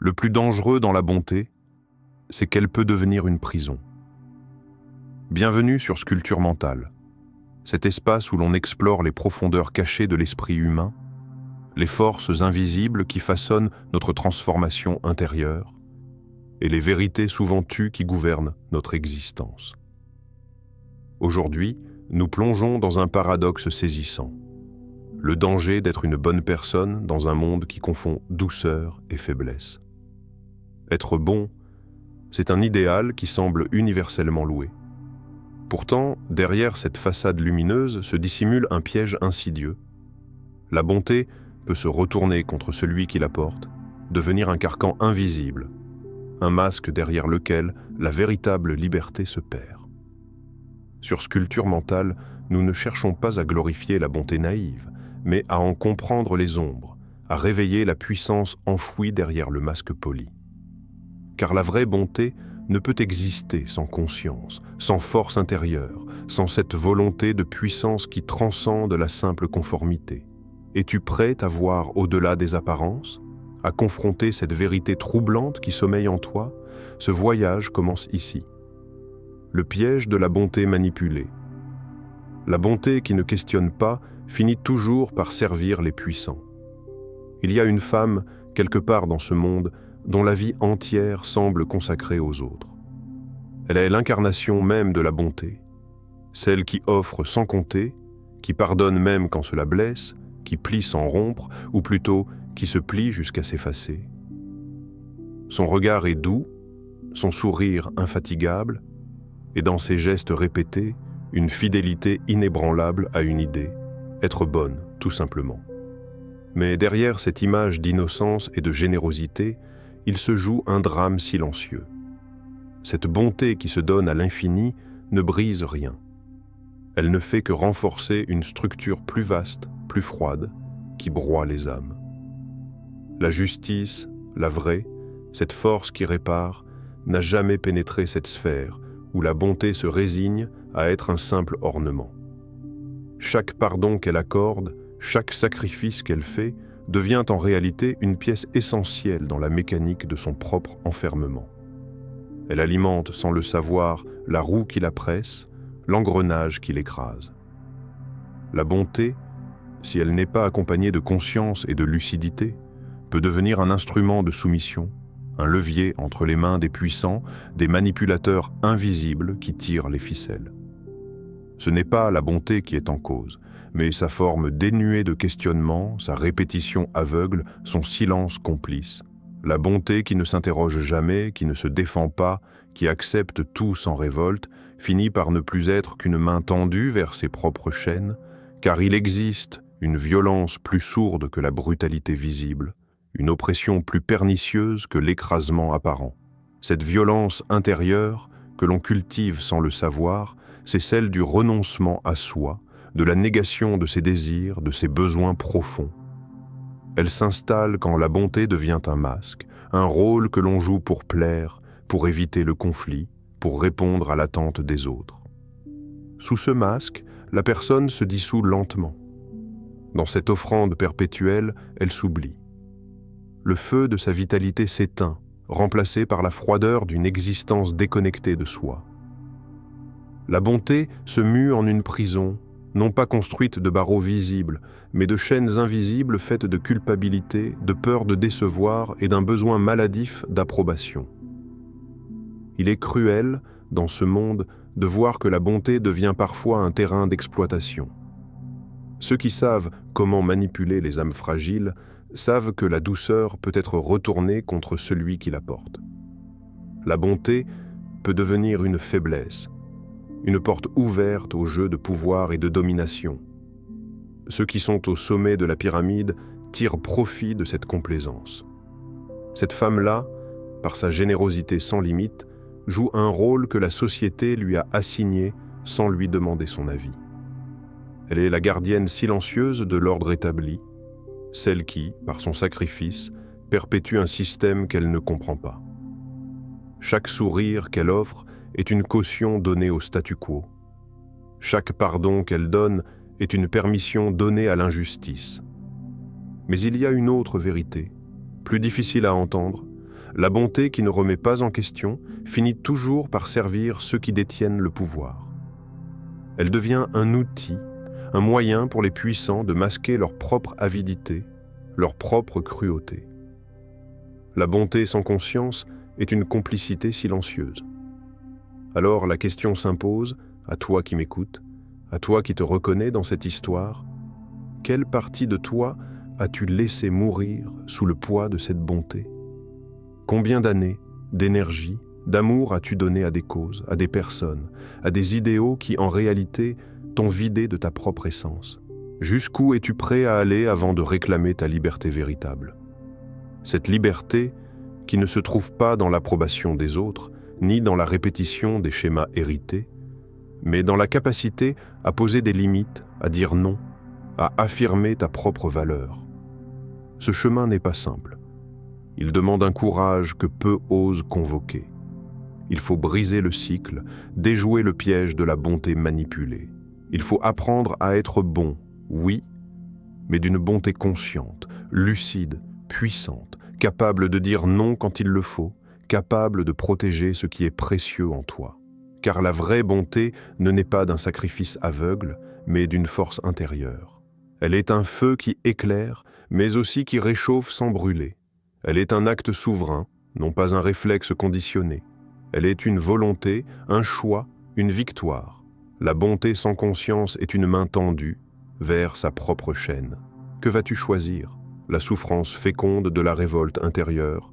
Le plus dangereux dans la bonté, c'est qu'elle peut devenir une prison. Bienvenue sur Sculpture mentale, cet espace où l'on explore les profondeurs cachées de l'esprit humain, les forces invisibles qui façonnent notre transformation intérieure et les vérités souvent tues qui gouvernent notre existence. Aujourd'hui, nous plongeons dans un paradoxe saisissant, le danger d'être une bonne personne dans un monde qui confond douceur et faiblesse. Être bon, c'est un idéal qui semble universellement loué. Pourtant, derrière cette façade lumineuse se dissimule un piège insidieux. La bonté peut se retourner contre celui qui la porte, devenir un carcan invisible, un masque derrière lequel la véritable liberté se perd. Sur Sculpture mentale, nous ne cherchons pas à glorifier la bonté naïve, mais à en comprendre les ombres, à réveiller la puissance enfouie derrière le masque poli. Car la vraie bonté ne peut exister sans conscience, sans force intérieure, sans cette volonté de puissance qui transcende la simple conformité. Es-tu prêt à voir au-delà des apparences, à confronter cette vérité troublante qui sommeille en toi? Ce voyage commence ici. Le piège de la bonté manipulée. La bonté qui ne questionne pas finit toujours par servir les puissants. Il y a une femme, quelque part dans ce monde, dont la vie entière semble consacrée aux autres. Elle est l'incarnation même de la bonté, celle qui offre sans compter, qui pardonne même quand cela blesse, qui plie sans rompre, ou plutôt qui se plie jusqu'à s'effacer. Son regard est doux, son sourire infatigable, et dans ses gestes répétés, une fidélité inébranlable à une idée, être bonne, tout simplement. Mais derrière cette image d'innocence et de générosité, il se joue un drame silencieux. Cette bonté qui se donne à l'infini ne brise rien. Elle ne fait que renforcer une structure plus vaste, plus froide, qui broie les âmes. La justice, la vraie, cette force qui répare, n'a jamais pénétré cette sphère où la bonté se résigne à être un simple ornement. Chaque pardon qu'elle accorde, chaque sacrifice qu'elle fait, devient en réalité une pièce essentielle dans la mécanique de son propre enfermement. Elle alimente sans le savoir la roue qui la presse, l'engrenage qui l'écrase. La bonté, si elle n'est pas accompagnée de conscience et de lucidité, peut devenir un instrument de soumission, un levier entre les mains des puissants, des manipulateurs invisibles qui tirent les ficelles. Ce n'est pas la bonté qui est en cause, mais sa forme dénuée de questionnement, sa répétition aveugle, son silence complice. La bonté qui ne s'interroge jamais, qui ne se défend pas, qui accepte tout sans révolte, finit par ne plus être qu'une main tendue vers ses propres chaînes, car il existe une violence plus sourde que la brutalité visible, une oppression plus pernicieuse que l'écrasement apparent. Cette violence intérieure, que l'on cultive sans le savoir, c'est celle du renoncement à soi, de la négation de ses désirs, de ses besoins profonds. Elle s'installe quand la bonté devient un masque, un rôle que l'on joue pour plaire, pour éviter le conflit, pour répondre à l'attente des autres. Sous ce masque, la personne se dissout lentement. Dans cette offrande perpétuelle, elle s'oublie. Le feu de sa vitalité s'éteint, remplacé par la froideur d'une existence déconnectée de soi. La bonté se mue en une prison, non pas construite de barreaux visibles, mais de chaînes invisibles faites de culpabilité, de peur de décevoir et d'un besoin maladif d'approbation. Il est cruel, dans ce monde, de voir que la bonté devient parfois un terrain d'exploitation. Ceux qui savent comment manipuler les âmes fragiles savent que la douceur peut être retournée contre celui qui la porte. La bonté peut devenir une faiblesse, une porte ouverte au jeu de pouvoir et de domination. Ceux qui sont au sommet de la pyramide tirent profit de cette complaisance. Cette femme-là, par sa générosité sans limite, joue un rôle que la société lui a assigné sans lui demander son avis. Elle est la gardienne silencieuse de l'ordre établi, celle qui, par son sacrifice, perpétue un système qu'elle ne comprend pas. Chaque sourire qu'elle offre est une caution donnée au statu quo. Chaque pardon qu'elle donne est une permission donnée à l'injustice. Mais il y a une autre vérité, plus difficile à entendre, La bonté qui ne remet pas en question finit toujours par servir ceux qui détiennent le pouvoir. Elle devient un outil, un moyen pour les puissants de masquer leur propre avidité, leur propre cruauté. La bonté sans conscience est une complicité silencieuse. Alors la question s'impose, à toi qui m'écoutes, à toi qui te reconnais dans cette histoire, quelle partie de toi as-tu laissé mourir sous le poids de cette bonté? Combien d'années, d'énergie, d'amour as-tu donné à des causes, à des personnes, à des idéaux qui, en réalité, t'ont vidé de ta propre essence? Jusqu'où es-tu prêt à aller avant de réclamer ta liberté véritable? Cette liberté, qui ne se trouve pas dans l'approbation des autres, ni dans la répétition des schémas hérités, mais dans la capacité à poser des limites, à dire non, à affirmer ta propre valeur. Ce chemin n'est pas simple. Il demande un courage que peu osent convoquer. Il faut briser le cycle, déjouer le piège de la bonté manipulée. Il faut apprendre à être bon, oui, mais d'une bonté consciente, lucide, puissante, capable de dire non quand il le faut, capable de protéger ce qui est précieux en toi. Car la vraie bonté ne naît pas d'un sacrifice aveugle, mais d'une force intérieure. Elle est un feu qui éclaire, mais aussi qui réchauffe sans brûler. Elle est un acte souverain, non pas un réflexe conditionné. Elle est une volonté, un choix, une victoire. La bonté sans conscience est une main tendue vers sa propre chaîne. Que vas-tu choisir? La souffrance féconde de la révolte intérieure?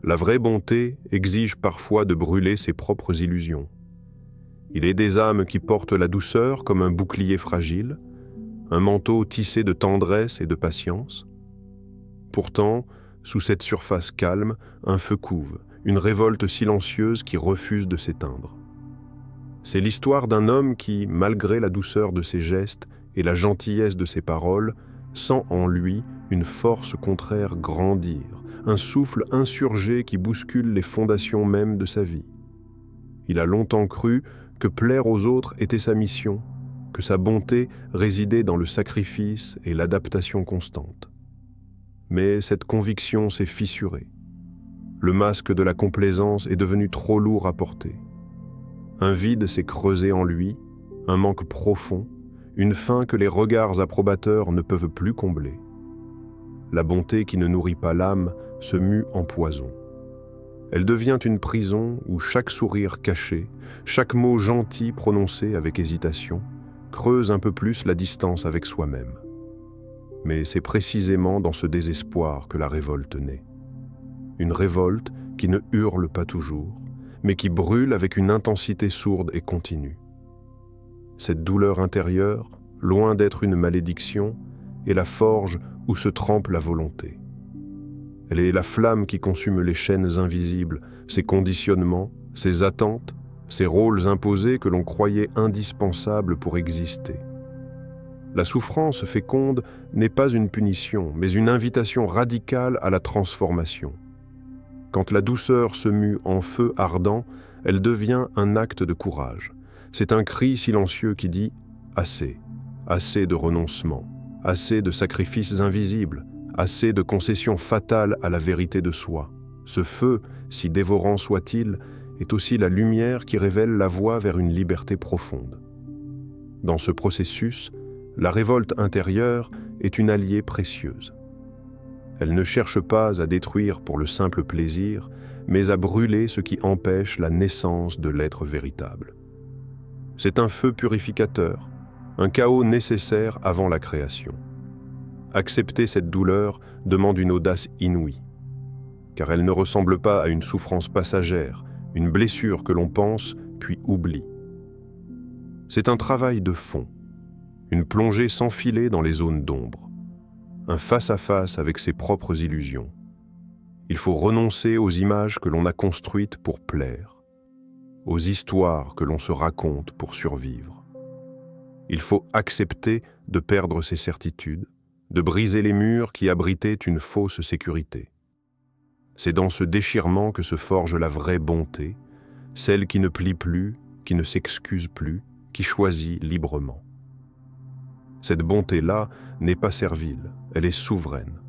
La vraie bonté exige parfois de brûler ses propres illusions. Il est des âmes qui portent la douceur comme un bouclier fragile, un manteau tissé de tendresse et de patience. Pourtant, sous cette surface calme, un feu couve, une révolte silencieuse qui refuse de s'éteindre. C'est l'histoire d'un homme qui, malgré la douceur de ses gestes et la gentillesse de ses paroles, sent en lui une force contraire grandir, un souffle insurgé qui bouscule les fondations mêmes de sa vie. Il a longtemps cru que plaire aux autres était sa mission, que sa bonté résidait dans le sacrifice et l'adaptation constante. Mais cette conviction s'est fissurée. Le masque de la complaisance est devenu trop lourd à porter. Un vide s'est creusé en lui, un manque profond, une faim que les regards approbateurs ne peuvent plus combler. La bonté qui ne nourrit pas l'âme se mue en poison. Elle devient une prison où chaque sourire caché, chaque mot gentil prononcé avec hésitation, creuse un peu plus la distance avec soi-même. Mais c'est précisément dans ce désespoir que la révolte naît. Une révolte qui ne hurle pas toujours, mais qui brûle avec une intensité sourde et continue. Cette douleur intérieure, loin d'être une malédiction, est la forge où se trempe la volonté. Elle est la flamme qui consume les chaînes invisibles, ces conditionnements, ces attentes, ces rôles imposés que l'on croyait indispensables pour exister. La souffrance féconde n'est pas une punition, mais une invitation radicale à la transformation. Quand la douceur se mue en feu ardent, elle devient un acte de courage. C'est un cri silencieux qui dit « assez ». Assez de renoncements, assez de sacrifices invisibles, assez de concessions fatales à la vérité de soi. Ce feu, si dévorant soit-il, est aussi la lumière qui révèle la voie vers une liberté profonde. Dans ce processus, la révolte intérieure est une alliée précieuse. Elle ne cherche pas à détruire pour le simple plaisir, mais à brûler ce qui empêche la naissance de l'être véritable. C'est un feu purificateur, un chaos nécessaire avant la création. Accepter cette douleur demande une audace inouïe, car elle ne ressemble pas à une souffrance passagère, une blessure que l'on pense puis oublie. C'est un travail de fond, une plongée sans filet dans les zones d'ombre, un face-à-face avec ses propres illusions. Il faut renoncer aux images que l'on a construites pour plaire, aux histoires que l'on se raconte pour survivre. Il faut accepter de perdre ses certitudes, de briser les murs qui abritaient une fausse sécurité. C'est dans ce déchirement que se forge la vraie bonté, celle qui ne plie plus, qui ne s'excuse plus, qui choisit librement. Cette bonté-là n'est pas servile, elle est souveraine.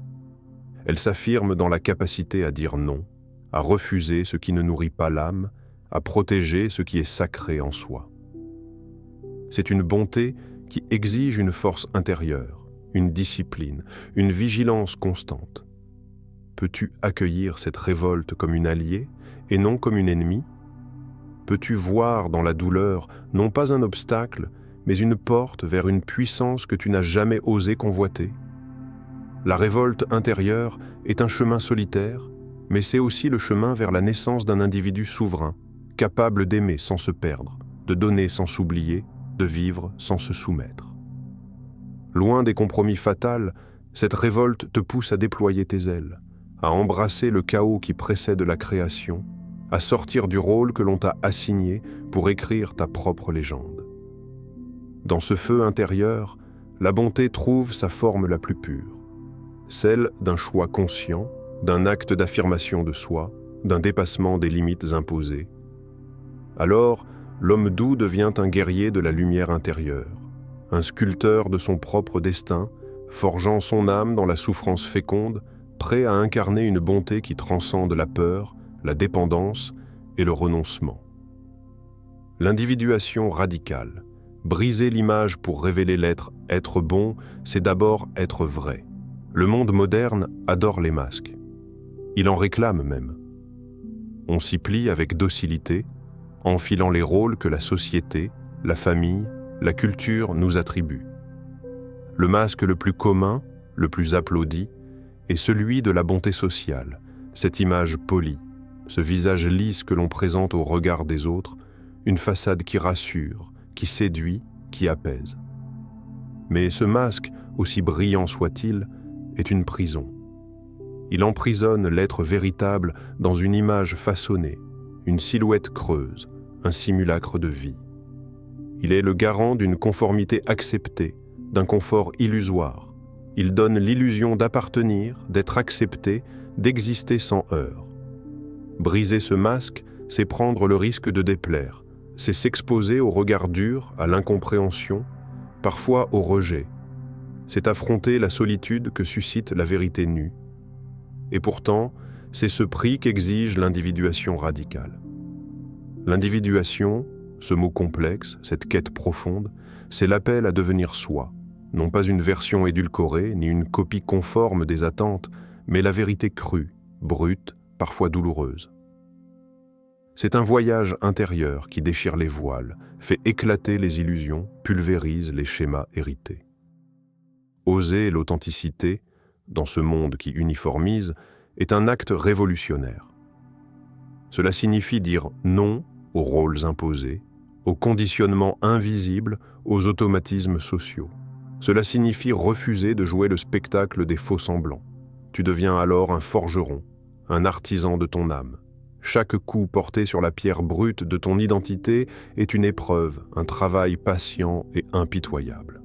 Elle s'affirme dans la capacité à dire non, à refuser ce qui ne nourrit pas l'âme, à protéger ce qui est sacré en soi. C'est une bonté qui exige une force intérieure, une discipline, une vigilance constante. Peux-tu accueillir cette révolte comme une alliée et non comme une ennemie? Peux-tu voir dans la douleur non pas un obstacle, mais une porte vers une puissance que tu n'as jamais osé convoiter? La révolte intérieure est un chemin solitaire, mais c'est aussi le chemin vers la naissance d'un individu souverain, capable d'aimer sans se perdre, de donner sans s'oublier, de vivre sans se soumettre. Loin des compromis fatals, cette révolte te pousse à déployer tes ailes, à embrasser le chaos qui précède la création, à sortir du rôle que l'on t'a assigné pour écrire ta propre légende. Dans ce feu intérieur, la bonté trouve sa forme la plus pure, celle d'un choix conscient, d'un acte d'affirmation de soi, d'un dépassement des limites imposées. Alors, l'homme doux devient un guerrier de la lumière intérieure, un sculpteur de son propre destin, forgeant son âme dans la souffrance féconde, prêt à incarner une bonté qui transcende la peur, la dépendance et le renoncement. L'individuation radicale, briser l'image pour révéler l'être, être bon, c'est d'abord être vrai. Le monde moderne adore les masques. Il en réclame même. On s'y plie avec docilité, enfilant les rôles que la société, la famille, la culture nous attribuent. Le masque le plus commun, le plus applaudi, est celui de la bonté sociale, cette image polie, ce visage lisse que l'on présente au regard des autres, une façade qui rassure, qui séduit, qui apaise. Mais ce masque, aussi brillant soit-il, est une prison. Il emprisonne l'être véritable dans une image façonnée, une silhouette creuse, un simulacre de vie. Il est le garant d'une conformité acceptée, d'un confort illusoire. Il donne l'illusion d'appartenir, d'être accepté, d'exister sans heurts. Briser ce masque, c'est prendre le risque de déplaire, c'est s'exposer au regard dur, à l'incompréhension, parfois au rejet. C'est affronter la solitude que suscite la vérité nue. Et pourtant, c'est ce prix qu'exige l'individuation radicale. L'individuation, ce mot complexe, cette quête profonde, c'est l'appel à devenir soi, non pas une version édulcorée, ni une copie conforme des attentes, mais la vérité crue, brute, parfois douloureuse. C'est un voyage intérieur qui déchire les voiles, fait éclater les illusions, pulvérise les schémas hérités. Oser l'authenticité, dans ce monde qui uniformise, est un acte révolutionnaire. Cela signifie dire non aux rôles imposés, aux conditionnements invisibles, aux automatismes sociaux. Cela signifie refuser de jouer le spectacle des faux-semblants. Tu deviens alors un forgeron, un artisan de ton âme. Chaque coup porté sur la pierre brute de ton identité est une épreuve, un travail patient et impitoyable.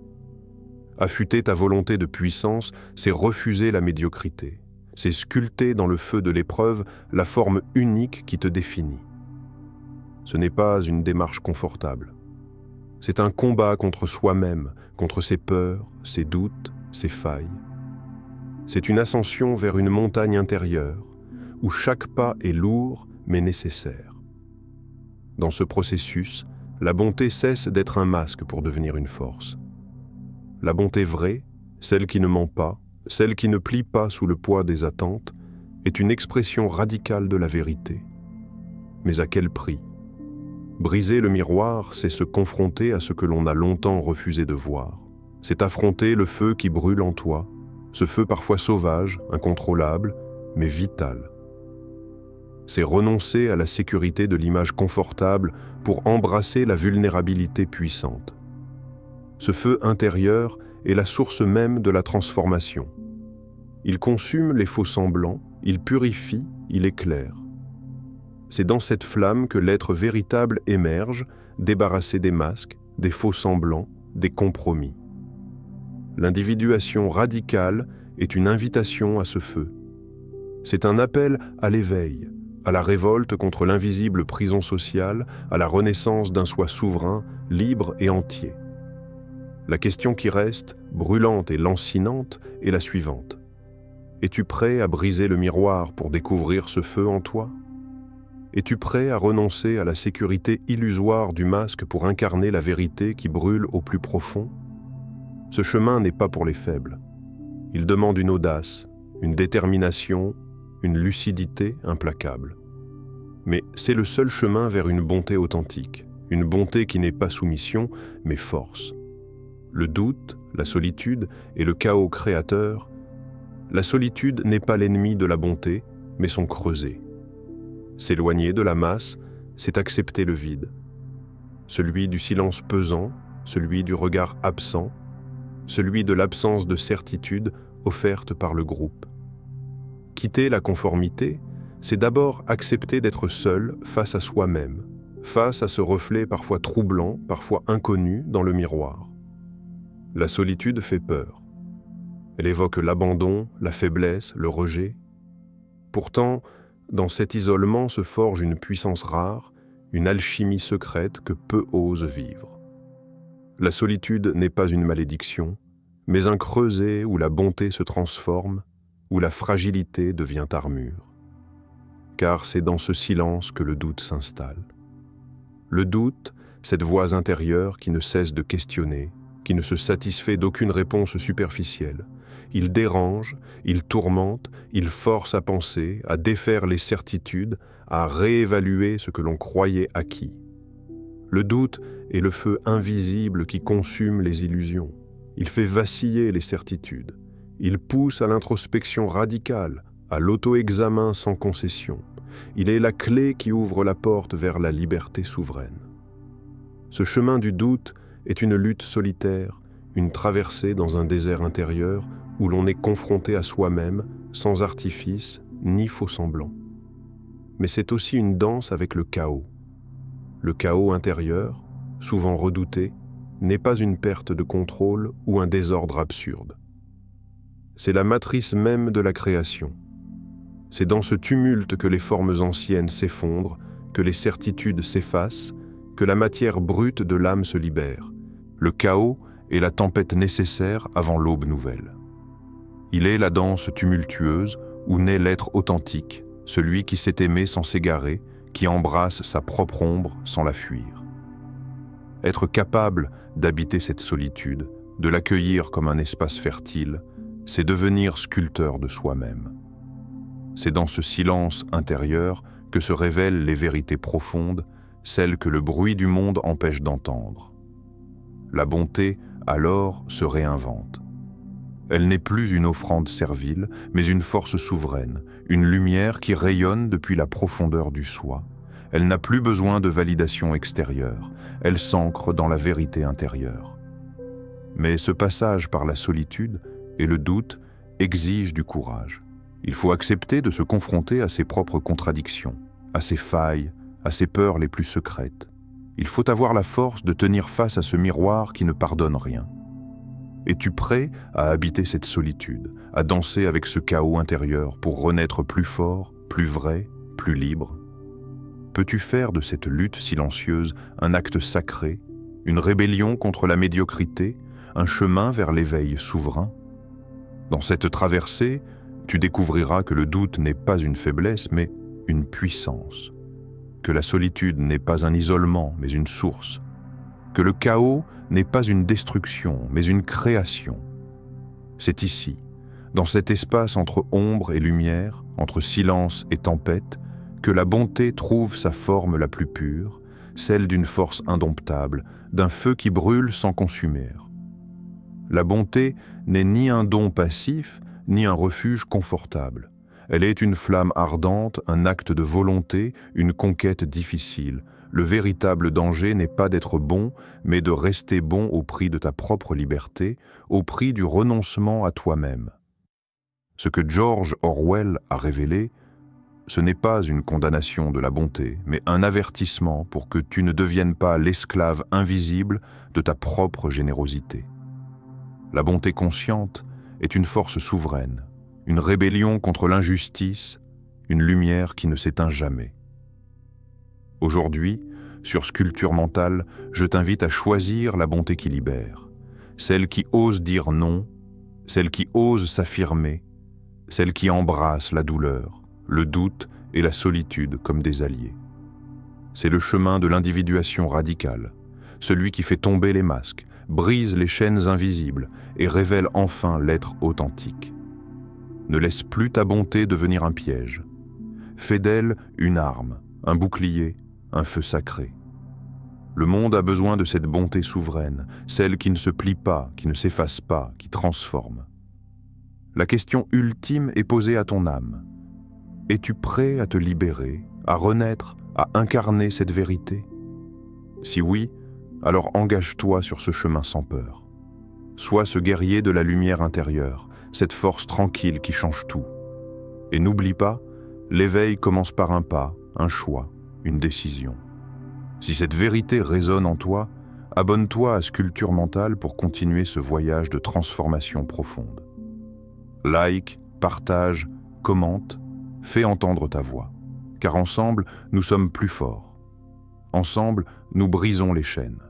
Affûter ta volonté de puissance, c'est refuser la médiocrité. C'est sculpter dans le feu de l'épreuve la forme unique qui te définit. Ce n'est pas une démarche confortable. C'est un combat contre soi-même, contre ses peurs, ses doutes, ses failles. C'est une ascension vers une montagne intérieure, où chaque pas est lourd mais nécessaire. Dans ce processus, la bonté cesse d'être un masque pour devenir une force. La bonté vraie, celle qui ne ment pas, celle qui ne plie pas sous le poids des attentes, est une expression radicale de la vérité. Mais à quel prix? Briser le miroir, c'est se confronter à ce que l'on a longtemps refusé de voir. C'est affronter le feu qui brûle en toi, ce feu parfois sauvage, incontrôlable, mais vital. C'est renoncer à la sécurité de l'image confortable pour embrasser la vulnérabilité puissante. Ce feu intérieur est la source même de la transformation. Il consume les faux-semblants, il purifie, il éclaire. C'est dans cette flamme que l'être véritable émerge, débarrassé des masques, des faux-semblants, des compromis. L'individuation radicale est une invitation à ce feu. C'est un appel à l'éveil, à la révolte contre l'invisible prison sociale, à la renaissance d'un soi souverain, libre et entier. La question qui reste, brûlante et lancinante, est la suivante. Es-tu prêt à briser le miroir pour découvrir ce feu en toi? Es-tu prêt à renoncer à la sécurité illusoire du masque pour incarner la vérité qui brûle au plus profond? Ce chemin n'est pas pour les faibles. Il demande une audace, une détermination, une lucidité implacable. Mais c'est le seul chemin vers une bonté authentique, une bonté qui n'est pas soumission, mais force. Le doute, la solitude et le chaos créateur, la solitude n'est pas l'ennemi de la bonté, mais son creuset. S'éloigner de la masse, c'est accepter le vide. Celui du silence pesant, celui du regard absent, celui de l'absence de certitude offerte par le groupe. Quitter la conformité, c'est d'abord accepter d'être seul face à soi-même, face à ce reflet parfois troublant, parfois inconnu dans le miroir. La solitude fait peur. Elle évoque l'abandon, la faiblesse, le rejet. Pourtant, dans cet isolement se forge une puissance rare, une alchimie secrète que peu osent vivre. La solitude n'est pas une malédiction, mais un creuset où la bonté se transforme, où la fragilité devient armure. Car c'est dans ce silence que le doute s'installe. Le doute, cette voix intérieure qui ne cesse de questionner, qui ne se satisfait d'aucune réponse superficielle. Il dérange, il tourmente, il force à penser, à défaire les certitudes, à réévaluer ce que l'on croyait acquis. Le doute est le feu invisible qui consume les illusions. Il fait vaciller les certitudes. Il pousse à l'introspection radicale, à l'auto-examen sans concession. Il est la clé qui ouvre la porte vers la liberté souveraine. Ce chemin du doute est une lutte solitaire, une traversée dans un désert intérieur où l'on est confronté à soi-même, sans artifice ni faux-semblant. Mais c'est aussi une danse avec le chaos. Le chaos intérieur, souvent redouté, n'est pas une perte de contrôle ou un désordre absurde. C'est la matrice même de la création. C'est dans ce tumulte que les formes anciennes s'effondrent, que les certitudes s'effacent, que la matière brute de l'âme se libère. Le chaos est la tempête nécessaire avant l'aube nouvelle. Il est la danse tumultueuse où naît l'être authentique, celui qui s'est aimé sans s'égarer, qui embrasse sa propre ombre sans la fuir. Être capable d'habiter cette solitude, de l'accueillir comme un espace fertile, c'est devenir sculpteur de soi-même. C'est dans ce silence intérieur que se révèlent les vérités profondes, celles que le bruit du monde empêche d'entendre. La bonté, alors, se réinvente. Elle n'est plus une offrande servile, mais une force souveraine, une lumière qui rayonne depuis la profondeur du soi. Elle n'a plus besoin de validation extérieure, elle s'ancre dans la vérité intérieure. Mais ce passage par la solitude et le doute exige du courage. Il faut accepter de se confronter à ses propres contradictions, à ses failles, à ses peurs les plus secrètes. Il faut avoir la force de tenir face à ce miroir qui ne pardonne rien. Es-tu prêt à habiter cette solitude, à danser avec ce chaos intérieur pour renaître plus fort, plus vrai, plus libre? Peux-tu faire de cette lutte silencieuse un acte sacré, une rébellion contre la médiocrité, un chemin vers l'éveil souverain? Dans cette traversée, tu découvriras que le doute n'est pas une faiblesse, mais une puissance. Que la solitude n'est pas un isolement, mais une source. Que le chaos n'est pas une destruction, mais une création. C'est ici, dans cet espace entre ombre et lumière, entre silence et tempête, que la bonté trouve sa forme la plus pure, celle d'une force indomptable, d'un feu qui brûle sans consumer. La bonté n'est ni un don passif, ni un refuge confortable. Elle est une flamme ardente, un acte de volonté, une conquête difficile. Le véritable danger n'est pas d'être bon, mais de rester bon au prix de ta propre liberté, au prix du renoncement à toi-même. Ce que George Orwell a révélé, ce n'est pas une condamnation de la bonté, mais un avertissement pour que tu ne deviennes pas l'esclave invisible de ta propre générosité. La bonté consciente est une force souveraine, une rébellion contre l'injustice, une lumière qui ne s'éteint jamais. Aujourd'hui, sur Sculpture mentale, je t'invite à choisir la bonté qui libère, celle qui ose dire non, celle qui ose s'affirmer, celle qui embrasse la douleur, le doute et la solitude comme des alliés. C'est le chemin de l'individuation radicale, celui qui fait tomber les masques, brise les chaînes invisibles et révèle enfin l'être authentique. Ne laisse plus ta bonté devenir un piège. Fais d'elle une arme, un bouclier, un feu sacré. Le monde a besoin de cette bonté souveraine, celle qui ne se plie pas, qui ne s'efface pas, qui transforme. La question ultime est posée à ton âme. Es-tu prêt à te libérer, à renaître, à incarner cette vérité? Si oui, alors engage-toi sur ce chemin sans peur. Sois ce guerrier de la lumière intérieure, cette force tranquille qui change tout. Et n'oublie pas, l'éveil commence par un pas, un choix, une décision. Si cette vérité résonne en toi, abonne-toi à Sculpture Mentale pour continuer ce voyage de transformation profonde. Like, partage, commente, fais entendre ta voix. Car ensemble, nous sommes plus forts. Ensemble, nous brisons les chaînes.